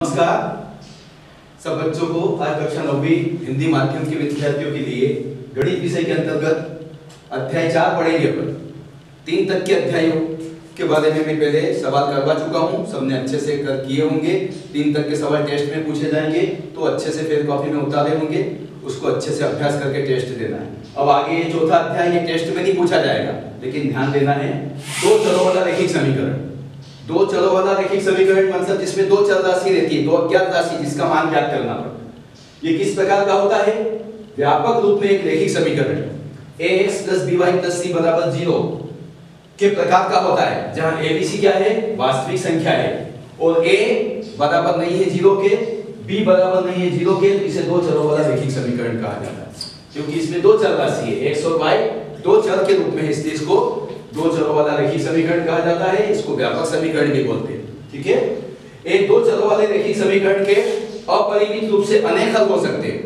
नमस्कार सब बच्चों को। आज कक्षा 9वीं हिंदी माध्यम के विद्यार्थियों के लिए गणित विषय के अंतर्गत अध्याय 4 पढ़ेंगे। अपन 3 तक के अध्यायों के बारे में मैं पहले सवाल करवा चुका हूँ, सबने अच्छे से किए होंगे। 3 तक के सवाल टेस्ट में पूछे जाएंगे तो अच्छे से फिर कॉपी में उतारे होंगे, उसको अच्छे से अभ्यास करके टेस्ट देना है। अब आगे ये चौथा अध्याय ये टेस्ट में नहीं पूछा जाएगा, लेकिन ध्यान देना है 2 चरों वाला रैखिक समीकरण। 2 चरों वाला रैखिक समीकरण मतलब जिसमें 2 चर राशि रहती है, 2 अज्ञात राशि जिसका मान ज्ञात करना पड़ता है। ये किस प्रकार का होता है? व्यापक रूप में एक रैखिक समीकरण ax + by + c = 0 के प्रकार का होता है, जहां abc क्या है? वास्तविक संख्या है और a बराबर नहीं है 0 के, b बराबर नहीं है 0 के, तो इसे 2 चरों वाला रैखिक समीकरण कहा जाता है। क्योंकि इसमें 2 चर राशि है, x और y 2 चर के रूप में है, इसलिए इसको 2 चरों वाला रैखिक समीकरण कहा जाता है। इसको व्यापक समीकरण भी बोलते हैं। ठीक है, एक 2 चरों वाले रैखिक समीकरण के अपरिमित रूप से अनेक हल हो सकते हैं,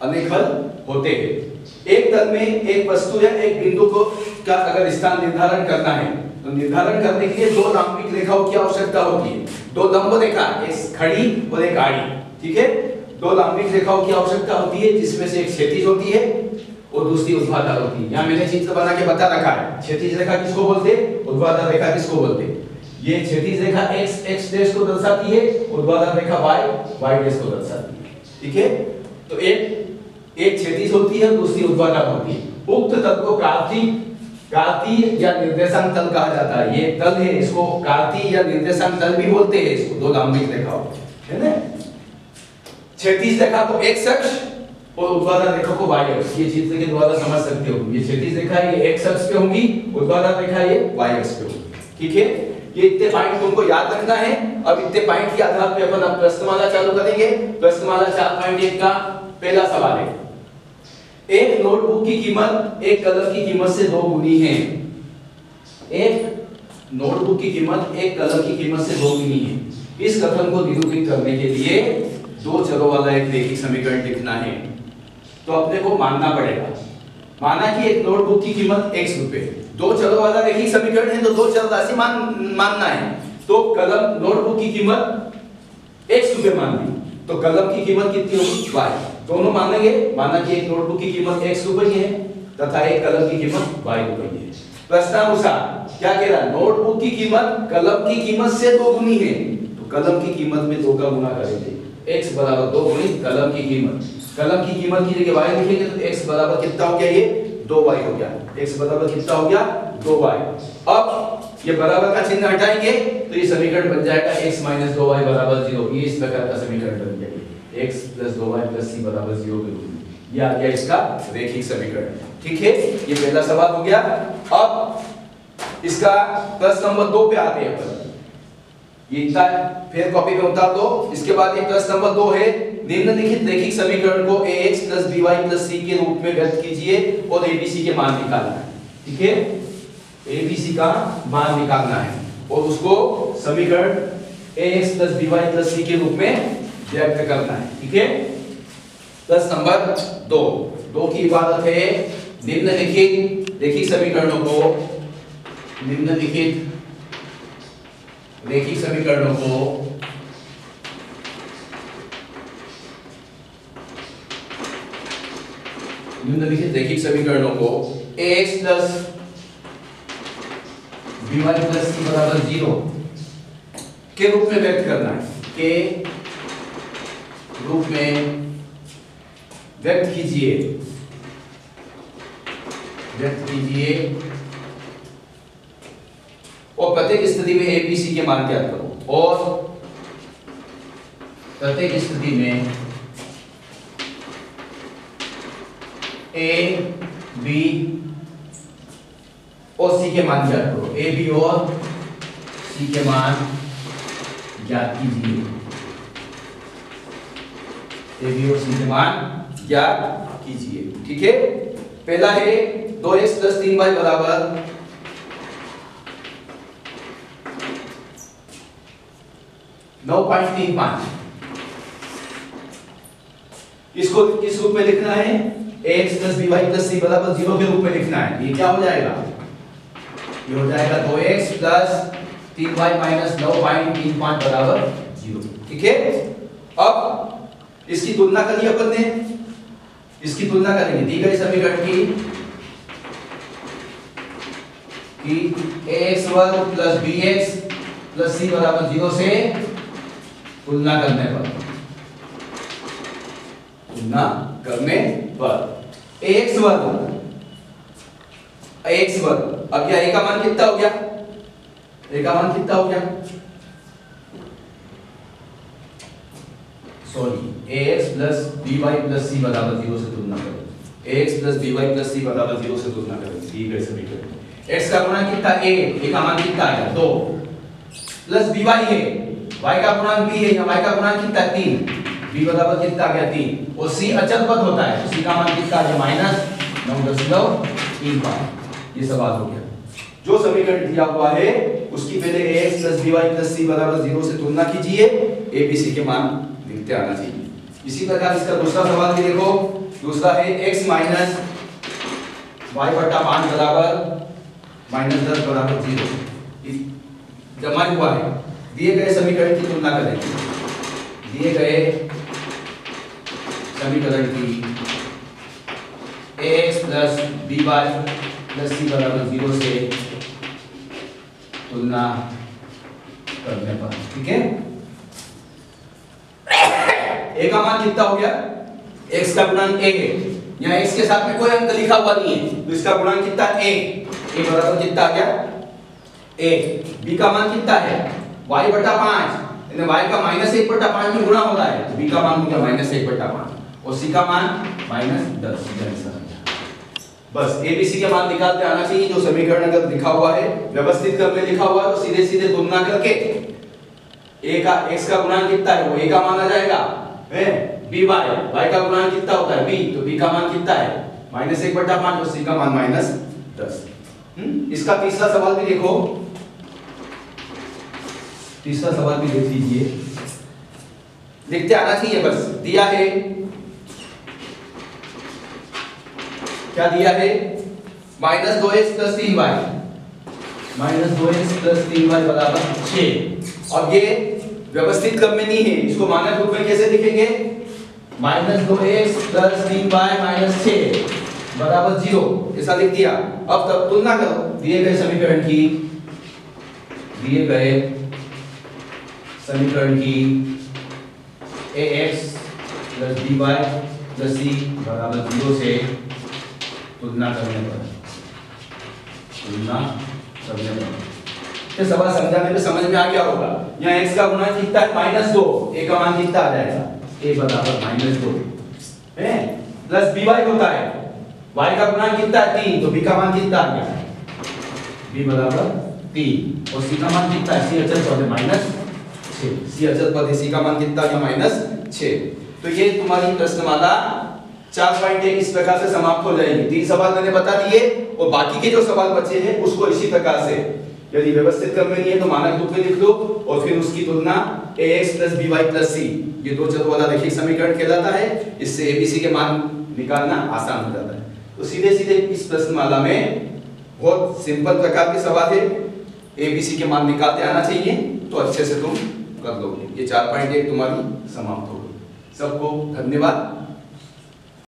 अनेक हल होते हैं। एक तल में एक वस्तु या एक बिंदु को का अगर स्थान निर्धारण करना है तो निर्धारण करने के लिए 2 लंबित रेखाओं की आवश्यकता होती है। 2 लंब रेखा, एक खड़ी और एक आड़ी। ठीक है, 2 लंबित रेखाओं की आवश्यकता होती है, जिसमें से एक क्षैतिज होती है और दूसरी ऊर्ध्वाधर होती है। यहाँ मैंने चित्र बना के बता रखा है। क्षैतिज रेखा किसको बोलते हैं? ऊर्ध्वाधर रेखा किसको बोलते हैं? ये क्षैतिज रेखा x डैश को दर्शाती है, ऊर्ध्वाधर रेखा y डैश को दर्शाती है। ठीक है, तो एक क्षैतिज होती है, दूसरी ऊर्ध्वाधर होती है। उक्त तल को कार्तीय या निर्देशांक तल कहा जाता है। ये तल है, इसको कार्तीय या निर्देशांक तल भी बोलते हैं, इसको 2 लंबित रेखाओं, है ना। क्षैतिज रेखा को x अक्ष और ऊर्ध्वाधर रेखा को y अक्ष, ये चित्र के द्वारा समझ सकते हो। ये क्षैतिज रेखा ये x अक्ष पे होंगी, ऊर्ध्वाधर रेखा ये y अक्ष पे होगी। ठीक है, ये इतने पॉइंट तुमको याद रखना है। अब इतने पॉइंट के आधार पे अपन अब प्रश्नमाला चालू करेंगे। प्रश्नमाला 4.1 का पहला सवाल है, एक नोटबुक की कीमत एक कलम की कीमत से 2 गुनी है। एक नोटबुक की कीमत एक कलम की कीमत से 2 गुनी है। इस कथन को निरूपित करने के लिए 2 चरों वाला एक रैखिक समीकरण लिखना है। तो अपने को मानना पड़ेगा, माना कि एक नोटबुक की कीमत x रुपए, 2 चरों वाला रैखिक समीकरण है तो 2 चर राशि मानना है। तो कलम नोटबुक की कीमत x रुपए मान ली, तो कलम की कीमत कितनी होगी? y। दोनों मानेंगे, माना कि एक नोटबुक की कीमत x रुपए है तथा एक कलम की कीमत y रुपए है। प्रश्नानुसार क्या कह रहा है? नोटबुक की कीमत कलम की कीमत से 2 गुनी है, तो कलम की कीमत में 2 का गुना करेंगे। x बराबर 2 गुनी कलम की कीमत। कलम की कीमत की जगह y लिखेंगे तो x बराबर कितना हो गया? ये 2y हो गया। x बराबर कितना हो गया? 2y। अब ये बराबर का चिन्ह हटाएंगे तो ये समीकरण बन जाएगा x - 2y = 0। ये इस प्रकार का समीकरण बन जाएगा, x + 2y + c = 0 के रूप में। ये आ गया इसका रैखिक समीकरण। ठीक है, ये पहला सवाल हो गया। अब इसका प्रश्न नंबर 2 पे आते हैं अपन। ये इतना फिर कॉपी में उतार दो। इसके बाद ये प्रश्न नंबर 2 है, निम्नलिखित रैखिक समीकरण को ax + by + c के रूप में व्यक्त कीजिए और abc के मान निकालना है। ठीक है, abc का मान निकालना है और उसको समीकरण ax + by + c के रूप में व्यक्त करना है। ठीक है, प्रश्न नंबर 2 की इबारत है, निम्नलिखित रैखिक समीकरणों को निम्नलिखित रैखिक समीकरणों को ax + by + c = 0 के रूप में व्यक्त करना है। के रूप में व्यक्त कीजिए और प्रत्येक स्थिति में abc के मान ज्ञात करो। और प्रत्येक स्थिति में a, b और c के मान ज्ञात करो। a, b और c के मान ज्ञात कीजिए। a, b और c के मान ज्ञात कीजिए। ठीक है, पहला है 2x + 3y = 9.35। इसको किस रूप में लिखना है? ax + by + c = 0 के रूप में लिखना है। ये क्या हो जाएगा? ये हो जाएगा 2x + 3y - 9.35 = 0। 0। ठीक है, अब इसकी तुलना करी अपन ने, इसकी तुलना करेंगे दी गई समीकरण की ax वर्ग प्लस bx प्लस c बराबर 0 से तुलना करने पर ax वर्ग अब क्या a का मान कितना हो गया, sorry ax plus by plus c बराबर 0 से तुलना करें, ax plus by plus c बराबर 0 से तुलना करें दी गई समीकरण। x का गुणांक कितना a का मान कितना आया 2 प्लस by है, y का गुणांक b है, या y का गुणांक कितना 3, b बराबर कितना आ गया 3, और c अचल पद होता है, c का मान कितना आ गया -9.35। ये सवाल हो गया। जो समीकरण दिया हुआ है उसकी पहले ax plus by plus c बराबर 0 से तुलना कीजिए, abc के मान लिखते आना चाहिए। इसी प्रकार इसका दूसरा सवाल भी देखो, दूसरा है x माइनस y बटा 5 बराबर -10 बराबर 0 जमा हुआ है। दिए गए समीकरण की तुलना करेंगे, दिए गए समीकरण की ax plus by plus c बराबर 0 से तुलना करने पर। ठीक है, a का मान कितना हो गया, x का गुणांक a है, यहाँ x के साथ में कोई अंक लिखा हुआ नहीं है, तो इसका गुणांक कितना a बराबर कितना आ गया a। b का मान कितना है y बटा 5, यानी y का -1/5 में गुणा हो रहा है, तो b का मान हो गया -1/5 और c का मान -10। बस abc के मान निकालते आना चाहिए। जो समीकरण अगर लिखा हुआ है व्यवस्थित क्रम में लिखा हुआ है तो सीधे सीधे तुलना करके a का x का गुणांक कितना है वो a का मान आ जाएगा, है by y का गुणांक कितना होता है b, तो b का मान कितना है -1/5 और c का मान -10। इसका तीसरा सवाल भी देखो, तीसरा सवाल भी देख लीजिए, लिखते आना चाहिए। बस दिया है, क्या दिया है -2x प्लस 3y बराबर 6। अब ये व्यवस्थित क्रम में नहीं है, इसको मानक रूप में कैसे लिखेंगे, -2x प्लस 3y माइनस 6 बराबर 0 ऐसा लिख दिया। अब तब तुलना करो दिए गए समीकरण की ax plus by plus c बराबर 0 से तुलना करने पर ये सवाल समझाने में समझ में आ गया होगा। यहाँ x का गुणांक कितना है -2, a का मान कितना आ जाएगा a बराबर -2 है, प्लस by होता है, y का गुणांक कितना है 3, तो b का मान कितना आ गया b बराबर 3 और c का मान कितना है, c अचल पद है -6, c अचल पद है, c का मान कितना आ गया -6। तो ये तुम्हारी प्रश्नमाला 4.1 इस प्रकार से समाप्त हो जाएगी। 3 सवाल मैंने बता दिए और बाकी के जो सवाल बचे हैं उसको इसी प्रकार से, यदि व्यवस्थित क्रम में नहीं है तो मानक रूप में लिख दो और फिर उसकी तुलना ax plus by plus c, ये दो चर वाला रैखिक समीकरण कहलाता है। इससे abc के मान निकालना आसान हो जाता है। तो सीधे सीधे इस प्रश्नमाला में बहुत सिंपल प्रकार के सवाल है, abc के मान निकालते आना चाहिए तो अच्छे से तुम कर लोगे। ये 4.1 तुम्हारी समाप्त हो गई। सबको धन्यवाद।